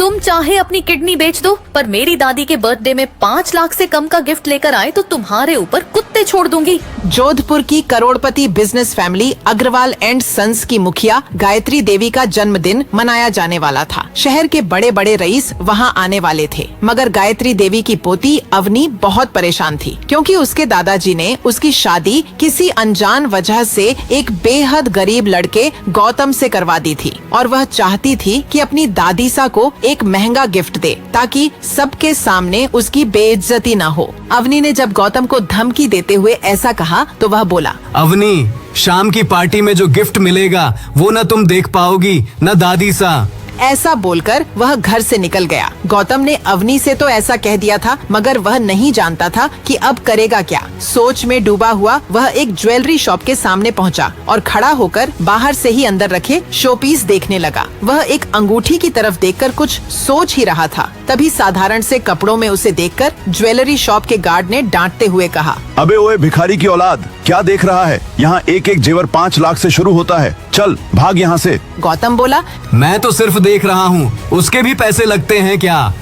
तुम चाहे अपनी किडनी बेच दो, पर मेरी दादी के बर्थडे में 5 लाख से कम का गिफ्ट लेकर आए तो तुम्हारे ऊपर कुत्ते छोड़ दूंगी। जोधपुर की crorepati business family Agarwal and sons की मुखिया गायत्री देवी का जन्मदिन मनाया जाने वाला था। शहर के बड़े बड़े रईस वहां आने वाले थे, मगर गायत्री देवी की पोती अवनी बहुत परेशान थी, क्योंकि उसके दादाजी ने उसकी शादी किसी अनजान वजह से एक बेहद गरीब लड़के गौतम से करवा दी थी, और वह चाहती थी कि अपनी दादीसा को एक महंगा गिफ्ट दे ताकि सबके सामने उसकी बेइज्जती न हो। अवनी ने जब गौतम को धमकी देते हुए ऐसा कहा तो वह बोला, अवनी, शाम की पार्टी में जो गिफ्ट मिलेगा वो न तुम देख पाओगी न दादी सा। ऐसा बोलकर वह घर से निकल गया। गौतम ने अवनी से तो ऐसा कह दिया था, मगर वह नहीं जानता था कि अब करेगा क्या। सोच में डूबा हुआ वह एक ज्वेलरी शॉप के सामने पहुंचा और खड़ा होकर बाहर से ही अंदर रखे शोपीस देखने लगा। वह एक अंगूठी की तरफ देखकर कुछ सोच ही रहा था, तभी साधारण से कपड़ों में उसे देखकर ज्वेलरी शॉप के गार्ड ने डांटते हुए कहा, अबे ओए भिखारी की औलाद, क्या देख रहा है? यहाँ एक एक जेवर 5 लाख से शुरू होता है, चल भाग यहाँ से। गौतम बोला, मैं तो सिर्फ देख रहा हूँ, उसके भी पैसे लगते हैं क्या?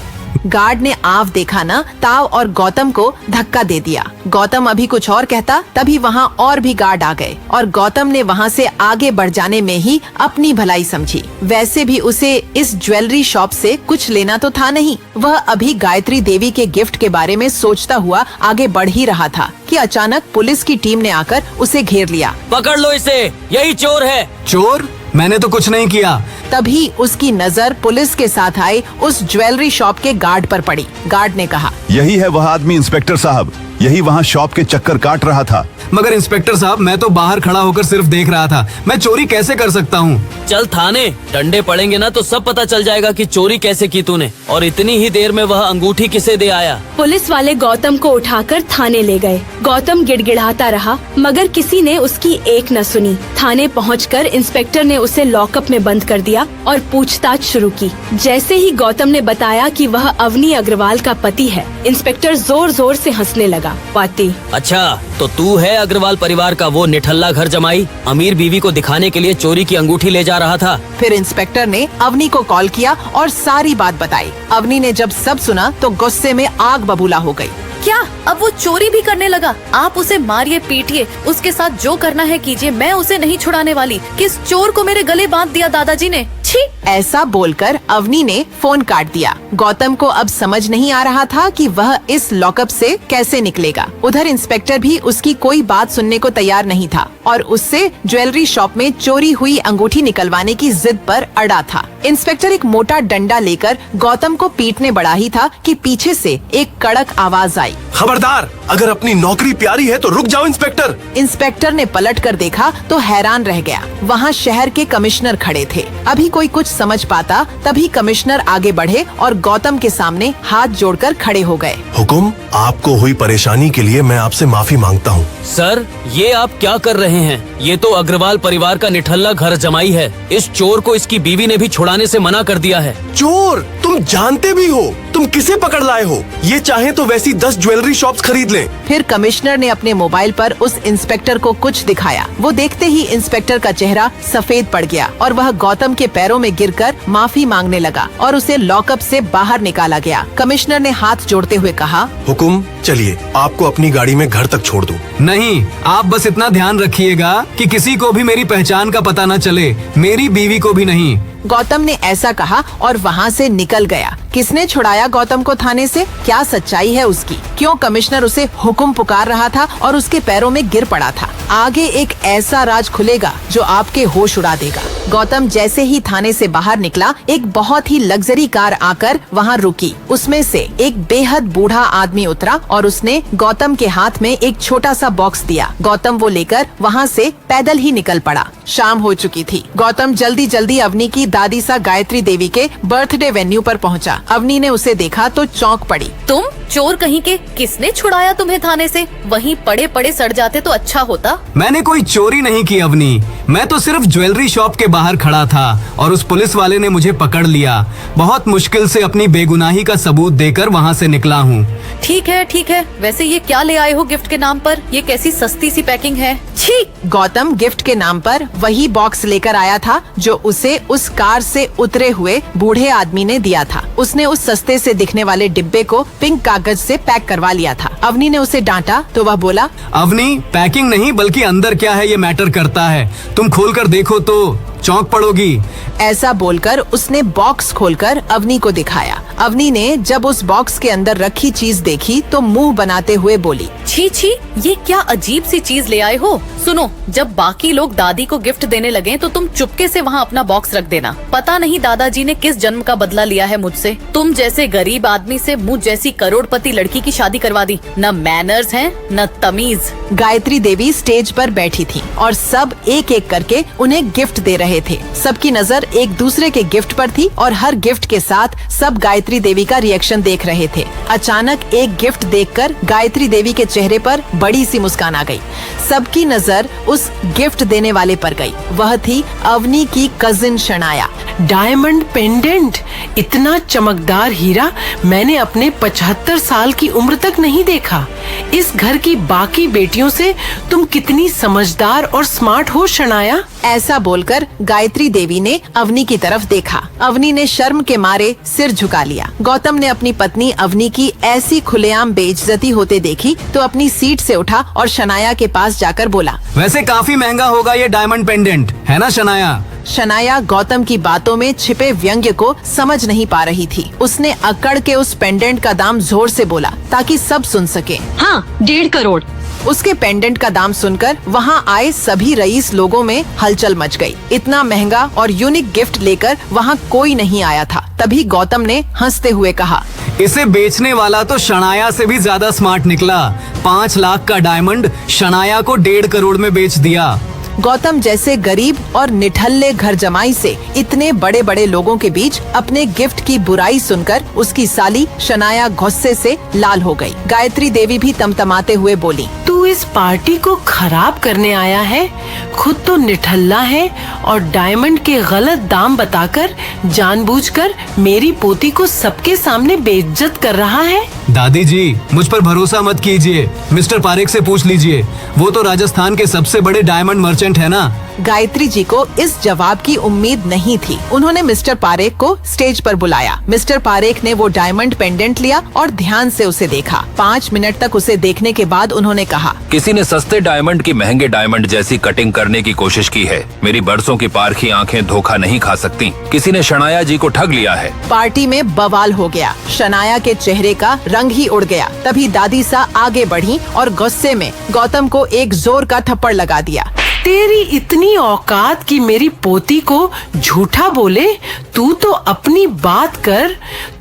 गार्ड ने आव देखा ना ताव और गौतम को धक्का दे दिया। गौतम अभी कुछ और कहता, तभी वहाँ और भी गार्ड आ गए और गौतम ने वहाँ से आगे बढ़ जाने में ही अपनी भलाई समझी। वैसे भी उसे इस ज्वेलरी शॉप से कुछ लेना तो था नहीं। वह अभी गायत्री देवी के गिफ्ट के बारे में सोचता हुआ आगे बढ़ ही रहा था कि अचानक पुलिस की टीम ने आकर उसे घेर लिया। पकड़ लो इसे, यही चोर है। चोर? मैंने तो कुछ नहीं किया। तभी उसकी नजर पुलिस के साथ आए उस ज्वेलरी शॉप के गार्ड पर पड़ी। गार्ड ने कहा, यही है वह आदमी इंस्पेक्टर साहब, यही वहाँ शॉप के चक्कर काट रहा था। मगर इंस्पेक्टर साहब, मैं तो बाहर खड़ा होकर सिर्फ देख रहा था, मैं चोरी कैसे कर सकता हूँ? चल थाने, डंडे पड़ेंगे ना तो सब पता चल जाएगा कि चोरी कैसे की तूने, और इतनी ही देर में वह अंगूठी किसे दे आया। पुलिस वाले गौतम को उठाकर थाने ले गए। गौतम गिड़गिड़ाता रहा, मगर किसी ने उसकी एक न सुनी। थाने पहुंचकर इंस्पेक्टर ने उसे लॉकअप में बंद कर दिया और पूछताछ शुरू की। जैसे ही गौतम ने बताया कि वह अवनी अग्रवाल का पति है, इंस्पेक्टर जोर जोर से हंसने लगा। पति? अच्छा, तो तू है अग्रवाल परिवार का वो निठल्ला घर जमाई, अमीर बीवी को दिखाने के लिए चोरी की अंगूठी ले जा रहा था। फिर इंस्पेक्टर ने अवनी को कॉल किया और सारी बात बताई। अवनी ने जब सब सुना तो गुस्से में आग बबूला हो गई। क्या अब वो चोरी भी करने लगा? आप उसे मारिए पीटिए, उसके साथ जो करना है कीजिए, मैं उसे नहीं छुड़ाने वाली। किस चोर को मेरे गले बांध दिया दादाजी ने? छी! ऐसा बोलकर अवनी ने फोन काट दिया। गौतम को अब समझ नहीं आ रहा था कि वह इस लॉकअप से कैसे निकलेगा। उधर इंस्पेक्टर भी उसकी कोई बात सुनने को तैयार नहीं था और उससे ज्वेलरी शॉप में चोरी हुई अंगूठी निकलवाने की जिद पर अड़ा था। इंस्पेक्टर एक मोटा डंडा लेकर गौतम को पीटने बढ़ा ही था कि पीछे से एक कड़क आवाज आई, खबरदार, अगर अपनी नौकरी प्यारी है तो रुक जाओ इंस्पेक्टर। इंस्पेक्टर ने पलट कर देखा तो हैरान रह गया। वहाँ शहर के कमिश्नर खड़े थे। अभी कोई कुछ समझ पाता तभी कमिश्नर आगे बढ़े और गौतम के सामने हाथ जोड़कर खड़े हो गए। हुकुम, आपको हुई परेशानी के लिए मैं आपसे माफी मांगता हूँ। सर, ये आप क्या कर रहे हैं? ये तो अग्रवाल परिवार का निठल्ला घर जमाई है। इस चोर को इसकी बीवी ने भी छुड़ाने से मना कर दिया है। चोर? तुम जानते भी हो? तुम किसे पकड़ लाए हो? ये चाहे तो वैसी 10 ज्वेलरी शॉप्स खरीद लें। फिर कमिश्नर ने अपने मोबाइल पर उस इंस्पेक्टर को कुछ दिखाया। वो देखते ही इंस्पेक्टर का चेहरा सफेद पड़ गया और वह गौतम के पैरों में गिरकर माफी मांगने लगा और उसे लॉकअप से बाहर निकाला गया। कमिश्नर ने हाथ जोड़ते हुए कहा, हुकुम, चलिए आपको अपनी गाड़ी में घर तक छोड़ दूं। नहीं, आप बस इतना ध्यान रखिएगा कि किसी को भी मेरी पहचान का पता न चले, मेरी बीवी को भी नहीं। गौतम ने ऐसा कहा और वहाँ से निकल गया। किसने छुड़ाया गौतम को थाने से? क्या सच्चाई है उसकी? क्यों कमिश्नर उसे हुक्म पुकार रहा था और उसके पैरों में गिर पड़ा था? आगे एक ऐसा राज खुलेगा जो आपके होश उड़ा देगा। गौतम जैसे ही थाने से बाहर निकला, एक बहुत ही लग्जरी कार आकर वहाँ रुकी। उसमें से एक बेहद बूढ़ा आदमी उतरा और उसने गौतम के हाथ में एक छोटा सा बॉक्स दिया। गौतम वो लेकर वहाँ से पैदल ही निकल पड़ा। शाम हो चुकी थी। गौतम जल्दी जल्दी अवनी की दादी सा गायत्री देवी के बर्थडे वेन्यू पर पहुँचा। अवनी ने उसे देखा तो चौंक पड़ी। तुम चोर कहीं के, किसने छुड़ाया तुम्हें थाने से? वहीं पड़े पड़े सड़ जाते तो अच्छा होता। मैंने कोई चोरी नहीं की अवनी, मैं तो सिर्फ ज्वेलरी शॉप के बाहर खड़ा था और उस पुलिस वाले ने मुझे पकड़ लिया। बहुत मुश्किल से अपनी बेगुनाही का सबूत देकर वहाँ से निकला हूँ। ठीक है। वैसे ये क्या ले आए हो गिफ्ट के नाम पर? ये कैसी सस्ती सी पैकिंग है। छी! गौतम गिफ्ट के नाम पर वही बॉक्स लेकर आया था जो उसे उस कार से उतरे हुए बूढ़े आदमी ने दिया था। उसने उस सस्ते से दिखने वाले डिब्बे को पिंक कागज से पैक करवा लिया था। अवनी ने उसे डांटा तो वह बोला, अवनी, पैकिंग नहीं बल्कि अंदर क्या है ये मैटर करता है। तुम खोलकर देखो तो चौंक पड़ोगी। ऐसा बोलकर उसने बॉक्स खोलकर अवनी को दिखाया। अवनी ने जब उस बॉक्स के अंदर रखी चीज देखी तो मुंह बनाते हुए बोली, छी, ये क्या अजीब सी चीज ले आए हो? सुनो, जब बाकी लोग दादी को गिफ्ट देने लगे तो तुम चुपके से वहाँ अपना बॉक्स रख देना। पता नहीं दादाजी ने किस जन्म का बदला लिया है मुझसे। तुम जैसे गरीब आदमी से मुझ जैसी करोड़पति लड़की की शादी करवा दी। न मैनर्स हैं न तमीज। गायत्री देवी स्टेज पर बैठी थी और सब एक एक करके उन्हें गिफ्ट दे रहे थे। सबकी नजर एक दूसरे के गिफ्ट पर थी और हर गिफ्ट के साथ सब गायत्री देवी का रिएक्शन देख रहे थे। अचानक एक गिफ्ट देखकर गायत्री देवी के चेहरे पर बड़ी सी मुस्कान आ गई। सबकी नजर उस गिफ्ट देने वाले पर गई। वह थी अवनी की कजिन शनाया। डायमंड पेंडेंट, इतना चमकदार हीरा मैंने अपने 75 साल की उम्र तक नहीं देखा। इस घर की बाकी बेटियों से तुम कितनी समझदार और स्मार्ट हो शनाया। ऐसा बोलकर गायत्री देवी ने अवनी की तरफ देखा। अवनी ने शर्म के मारे सिर झुका लिया। गौतम ने अपनी पत्नी अवनी की ऐसी खुलेआम बेइज्जती होते देखी तो अपनी सीट से उठा और शनाया के पास जाकर बोला, वैसे काफी महंगा होगा ये डायमंड पेंडेंट, है ना शनाया? शनाया गौतम की बातों में छिपे व्यंग्य को समझ नहीं पा रही थी। उसने अकड़ के उस पेंडेंट का दाम जोर से बोला ताकि सब सुन सके। हाँ, 1.5 करोड़। उसके पेंडेंट का दाम सुनकर वहाँ आए सभी रईस लोगों में हलचल मच गई। इतना महंगा और यूनिक गिफ्ट लेकर वहाँ कोई नहीं आया था। तभी गौतम ने हंसते हुए कहा, इसे बेचने वाला तो शनाया से भी ज्यादा स्मार्ट निकला। 5 लाख का डायमंड शनाया को 1.5 करोड़ में बेच दिया। गौतम जैसे गरीब और निठल्ले घर जमाई से इतने बड़े बड़े लोगों के बीच अपने गिफ्ट की बुराई सुनकर उसकी साली शनाया गुस्से से लाल हो गई। गायत्री देवी भी तमतमाते हुए बोली, तू इस पार्टी को खराब करने आया है, खुद तो निठल्ला है और डायमंड के गलत दाम बताकर जानबूझकर मेरी पोती को सबके सामने बेइज्जत कर रहा है। दादी जी, मुझ पर भरोसा मत कीजिए। मिस्टर पारेख से पूछ लीजिए, वो तो राजस्थान के सबसे बड़े डायमंड मर्चेंट है ना। गायत्री जी को इस जवाब की उम्मीद नहीं थी। उन्होंने मिस्टर पारेख को स्टेज पर बुलाया। मिस्टर पारेख ने वो डायमंड पेंडेंट लिया और ध्यान से उसे देखा। 5 मिनट तक उसे देखने के बाद उन्होंने कहा, किसी ने सस्ते डायमंड की महंगे डायमंड जैसी कटिंग करने की कोशिश की है। मेरी बरसों की पारखी आंखें धोखा नहीं खा सकती। किसी ने शनाया जी को ठग लिया है। पार्टी में बवाल हो गया। शनाया के चेहरे का रंग ही उड़ गया। तभी दादी सा आगे बढ़ी और गुस्से में गौतम को एक जोर का थप्पड़ लगा दिया। तेरी इतनी औकात कि मेरी पोती को झूठा बोले? तू तो अपनी बात कर।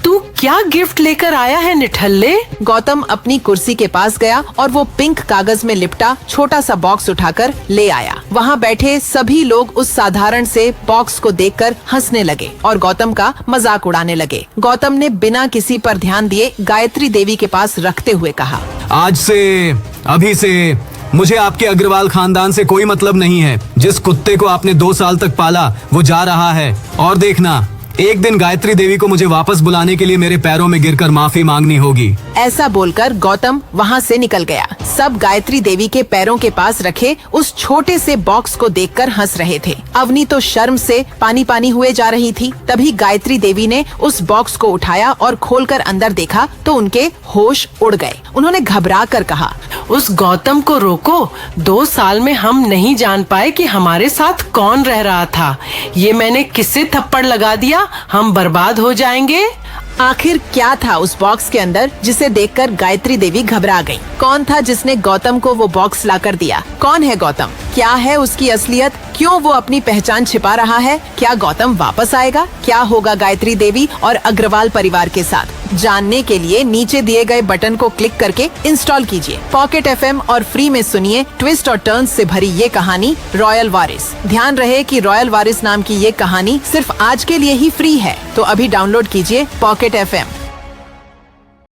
तू क्या गिफ्ट लेकर आया है निठल्ले? गौतम अपनी कुर्सी के पास गया और वो पिंक कागज में लिपटा छोटा सा बॉक्स उठाकर ले आया। वहाँ बैठे सभी लोग उस साधारण से बॉक्स को देखकर हंसने लगे और गौतम का मजाक उड़ाने लगे। गौतम ने बिना किसी पर ध्यान दिए गायत्री देवी के पास रखते हुए कहा, आज से, अभी से मुझे आपके अग्रवाल खानदान से कोई मतलब नहीं है। जिस कुत्ते को आपने 2 साल तक पाला वो जा रहा है और देखना, एक दिन गायत्री देवी को मुझे वापस बुलाने के लिए मेरे पैरों में गिरकर माफी मांगनी होगी। ऐसा बोलकर गौतम वहाँ से निकल गया। सब गायत्री देवी के पैरों के पास रखे उस छोटे से बॉक्स को देखकर हंस रहे थे। अवनी तो शर्म से पानी पानी हुए जा रही थी। तभी गायत्री देवी ने उस बॉक्स को उठाया और खोलकर अंदर देखा तो उनके होश उड़ गए। उन्होंने घबरा कर कहा, उस गौतम को रोको। 2 साल में हम नहीं जान पाए कि हमारे साथ कौन रह रहा था। ये मैंने किससे थप्पड़ लगा दिया? हम बर्बाद हो जाएंगे। आखिर क्या था उस बॉक्स के अंदर जिसे देखकर गायत्री देवी घबरा गई? कौन था जिसने गौतम को वो बॉक्स लाकर दिया? कौन है गौतम? क्या है उसकी असलियत? क्यों वो अपनी पहचान छिपा रहा है? क्या गौतम वापस आएगा? क्या होगा गायत्री देवी और अग्रवाल परिवार के साथ? जानने के लिए नीचे दिए गए बटन को क्लिक करके इंस्टॉल कीजिए पॉकेट FM और फ्री में सुनिए ट्विस्ट और टर्न्स से भरी ये कहानी रॉयल वारिस। ध्यान रहे कि रॉयल वारिस नाम की ये कहानी सिर्फ आज के लिए ही फ्री है, तो अभी डाउनलोड कीजिए पॉकेट FM।